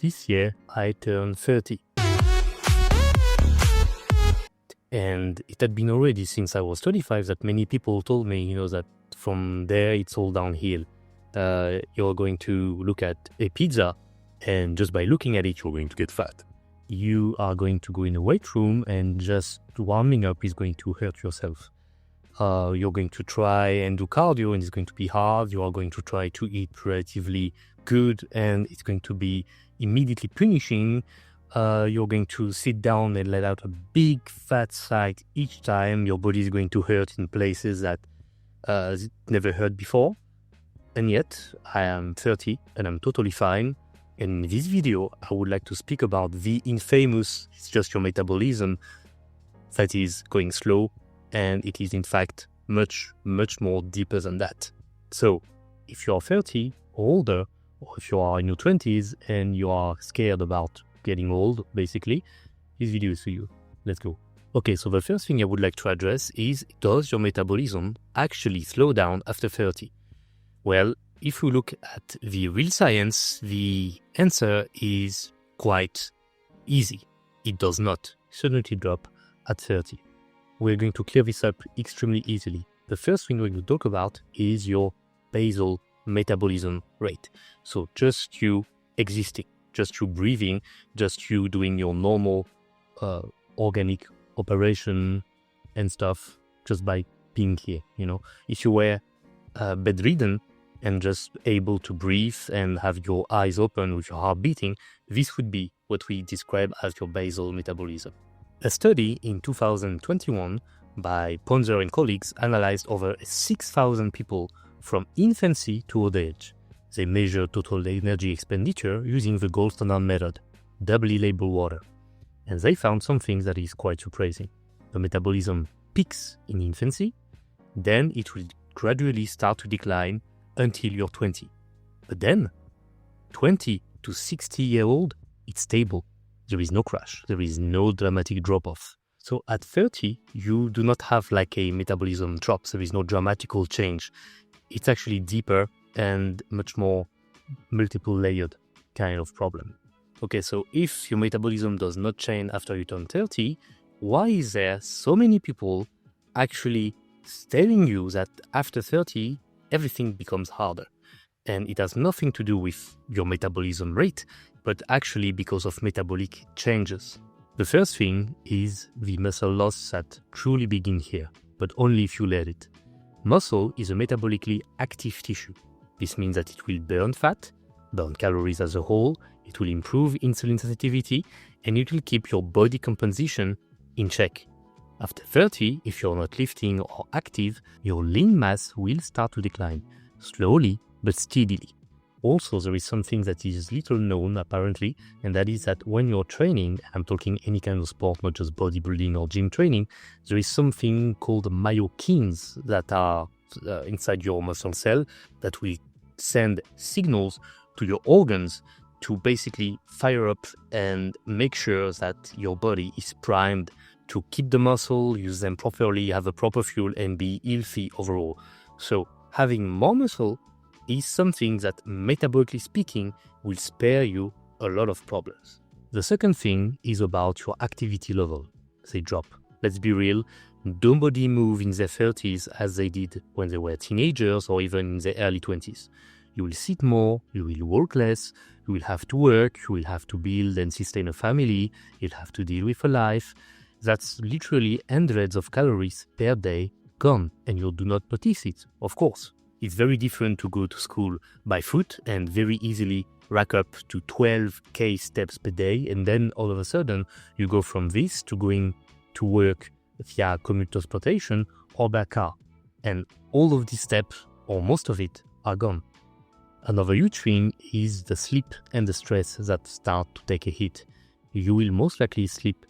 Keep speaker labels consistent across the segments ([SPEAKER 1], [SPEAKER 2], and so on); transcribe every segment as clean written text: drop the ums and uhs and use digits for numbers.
[SPEAKER 1] this year I turned 30. And it had been already since I was 25 that many people told me, that from there it's all downhill. You're going to look at a pizza, and just by looking at it, you're going to get fat. You are going to go in a weight room, and just warming up is going to hurt yourself. You're going to try and do cardio, and it's going to be hard. You are going to try to eat relatively good, and it's going to be immediately punishing. You're going to sit down and let out a big fat sigh each time. Your body is going to hurt in places that it never hurt before. And yet, I am 30 and I'm totally fine. And in this video, I would like to speak about the infamous, it's just your metabolism that is going slow. And it is in fact much, much more deeper than that. So if you are 30 or older, or if you are in your 20s and you are scared about getting old, basically, this video is for you. Let's go. Okay, so the first thing I would like to address is, does your metabolism actually slow down after 30? Well, if we look at the real science, the answer is quite easy. It does not suddenly drop at 30. We're going to clear this up extremely easily. The first thing we're going to talk about is your basal metabolism rate. So just you existing, just you breathing, just you doing your normal organic operation and stuff just by being here. If you were bedridden and just able to breathe and have your eyes open with your heart beating, this would be what we describe as your basal metabolism. A study in 2021 by Ponzer and colleagues analyzed over 6,000 people from infancy to old age. They measured total energy expenditure using the gold standard method, doubly labeled water. And they found something that is quite surprising. The metabolism peaks in infancy, then it will gradually start to decline until you're 20. But then, 20 to 60-year-old, it's stable. There is no crash. There is no dramatic drop-off. So at 30, you do not have like a metabolism drop. There is no dramatical change. It's actually deeper and much more multiple layered kind of problem. Okay, so if your metabolism does not change after you turn 30, why is there so many people actually telling you that after 30, everything becomes harder? And it has nothing to do with your metabolism rate, but actually because of metabolic changes. The first thing is the muscle loss that truly begins here, but only if you let it. Muscle is a metabolically active tissue. This means that it will burn fat, burn calories as a whole, it will improve insulin sensitivity, and it will keep your body composition in check. After 30, if you're not lifting or active, your lean mass will start to decline, slowly but steadily. Also, there is something that is little known apparently, and that is that when you're training, I'm talking any kind of sport, not just bodybuilding or gym training, there is something called myokines that are inside your muscle cell that will send signals to your organs to basically fire up and make sure that your body is primed to keep the muscle, use them properly, have a proper fuel, and be healthy overall. So having more muscle is something that, metabolically speaking, will spare you a lot of problems. The second thing is about your activity level. They drop. Let's be real, nobody moves in their 30s as they did when they were teenagers or even in their early 20s. You will sit more, you will work less, you will have to work, you will have to build and sustain a family, you'll have to deal with a life. That's literally hundreds of calories per day gone, and you do not notice it, of course. It's very different to go to school by foot and very easily rack up to 12K steps per day, and then all of a sudden you go from this to going to work via commute transportation or by car. And all of these steps, or most of it, are gone. Another huge thing is the sleep and the stress that start to take a hit. You will most likely sleep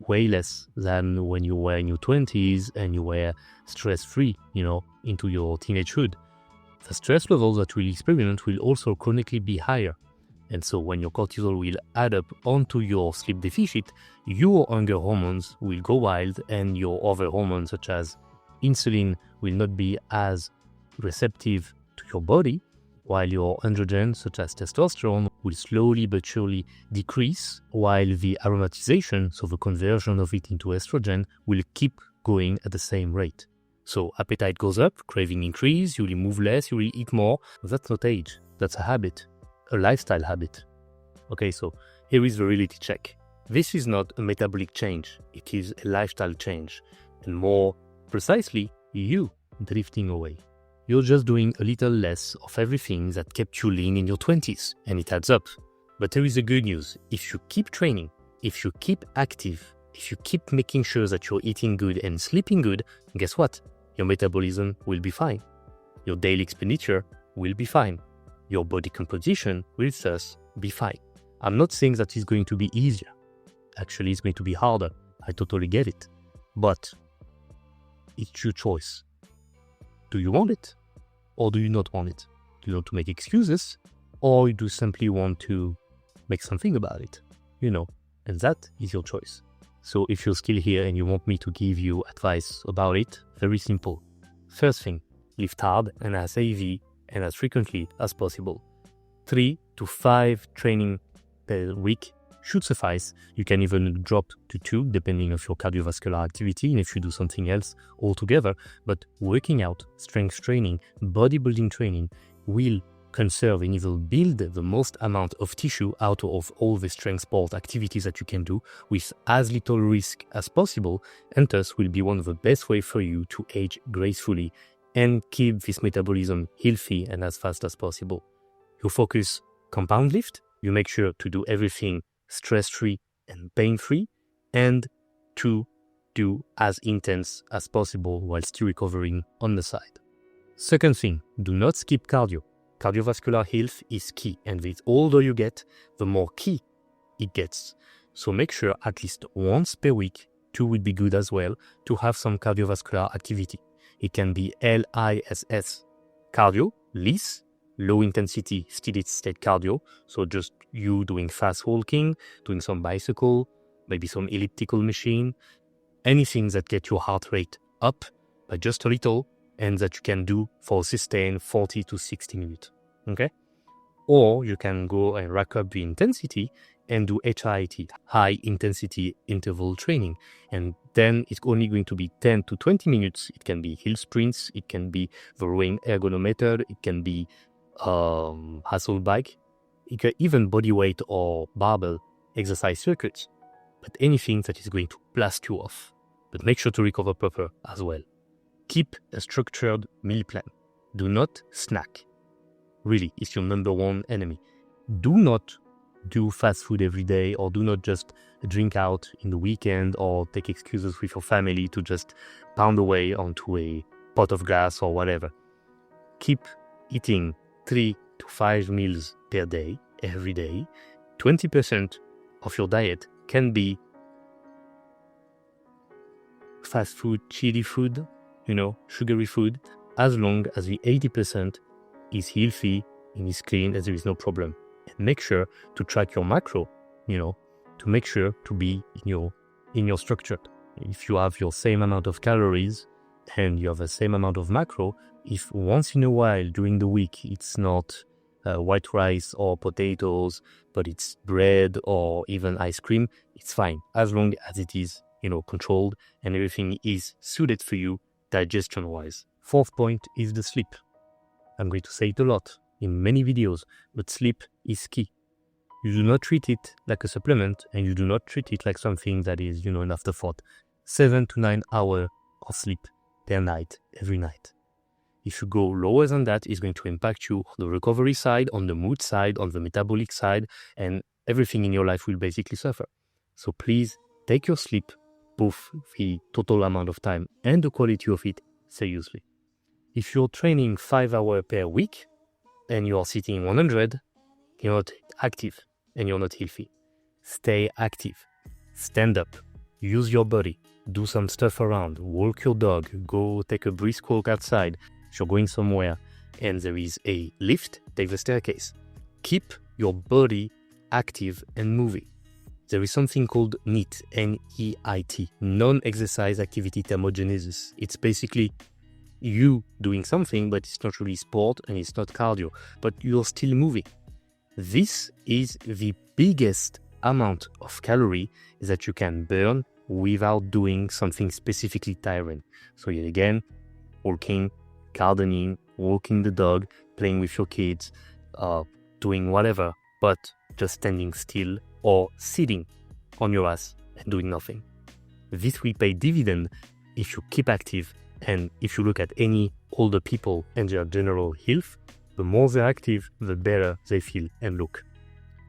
[SPEAKER 1] way less than when you were in your 20s and you were stress-free, into your teenagehood. The stress levels that you will experience will also chronically be higher. And so when your cortisol will add up onto your sleep deficit, your hunger hormones will go wild and your other hormones such as insulin will not be as receptive to your body, while your androgens such as testosterone will slowly but surely decrease, while the aromatization, so the conversion of it into estrogen, will keep going at the same rate. So appetite goes up, craving increase, you will move less, you will eat more. That's not age, that's a habit, a lifestyle habit. Okay, so here is the reality check. This is not a metabolic change, it is a lifestyle change, and more precisely, you drifting away. You're just doing a little less of everything that kept you lean in your 20s, and it adds up. But there is a good news. If you keep training, if you keep active, if you keep making sure that you're eating good and sleeping good, guess what? Your metabolism will be fine. Your daily expenditure will be fine. Your body composition will thus be fine. I'm not saying that it's going to be easier. Actually, it's going to be harder. I totally get it. But it's your choice. Do you want it? Or do you not want it? Do you want to make excuses? Or do you simply want to make something about it? And that is your choice. So if you're still here and you want me to give you advice about it, very simple. First thing, lift hard and as heavy and as frequently as possible. 3 to 5 training per week should suffice. You can even drop to 2 depending on your cardiovascular activity and if you do something else altogether. But working out, strength training, bodybuilding training will conserve and even build the most amount of tissue out of all the strength sport activities that you can do with as little risk as possible, and thus will be one of the best ways for you to age gracefully and keep this metabolism healthy and as fast as possible. You focus compound lift, you make sure to do everything stress-free and pain-free, and to do as intense as possible while still recovering on the side. Second thing, do not skip cardio. Cardiovascular health is key, and the older you get, the more key it gets. So make sure at least once per week, 2 would be good as well, to have some cardiovascular activity. It can be LISS, cardio, LISS, low intensity steady state cardio. So just you doing fast walking, doing some bicycle, maybe some elliptical machine, anything that gets your heart rate up by just a little, and that you can do for sustained 40 to 60 minutes, okay? Or you can go and rack up the intensity and do HIIT, high intensity interval training. And then it's only going to be 10 to 20 minutes. It can be hill sprints, it can be the rowing ergonometer, it can be hustle bike, it can even body weight or barbell exercise circuits. But anything that is going to blast you off. But make sure to recover proper as well. Keep a structured meal plan. Do not snack. Really, it's your number one enemy. Do not do fast food every day, or do not just drink out in the weekend or take excuses with your family to just pound away onto a pot of glass or whatever. Keep eating 3 to 5 meals per day, every day. 20% of your diet can be fast food, chili food, sugary food, as long as the 80% is healthy and is clean and there is no problem. And make sure to track your macro, to make sure to be in your structure. If you have your same amount of calories and you have the same amount of macro, if once in a while during the week it's not white rice or potatoes, but it's bread or even ice cream, it's fine, as long as it is, controlled and everything is suited for you digestion-wise. Fourth point is the sleep. I'm going to say it a lot in many videos, but sleep is key. You do not treat it like a supplement, and you do not treat it like something that is, an afterthought. 7 to 9 hours of sleep per night, every night. If you go lower than that, it's going to impact you on the recovery side, on the mood side, on the metabolic side, and everything in your life will basically suffer. So please take your sleep, both the total amount of time and the quality of it, seriously. If you're training 5 hours per week and you're sitting 100, you're not active and you're not healthy. Stay active. Stand up. Use your body. Do some stuff around. Walk your dog. Go take a brisk walk outside. If you're going somewhere and there is a lift, take the staircase. Keep your body active and moving. There is something called NEAT, N-E-I-T, non-exercise activity thermogenesis. It's basically you doing something, but it's not really sport and it's not cardio, but you're still moving. This is the biggest amount of calorie that you can burn without doing something specifically tiring. So yet again, walking, gardening, walking the dog, playing with your kids, doing whatever, but just standing still or sitting on your ass and doing nothing. This will pay dividend if you keep active, and if you look at any older people and their general health, the more they're active, the better they feel and look.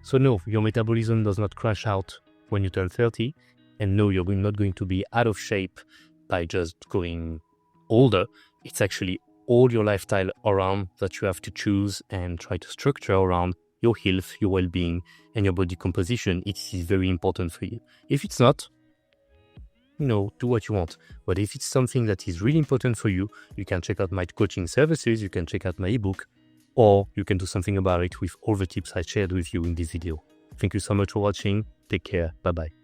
[SPEAKER 1] So no, your metabolism does not crash out when you turn 30, and no, you're not going to be out of shape by just going older. It's actually all your lifestyle around that you have to choose and try to structure around your health, your well-being, and your body composition. It is very important for you. If it's not, do what you want. But if it's something that is really important for you, you can check out my coaching services, you can check out my ebook, or you can do something about it with all the tips I shared with you in this video. Thank you so much for watching. Take care. Bye-bye.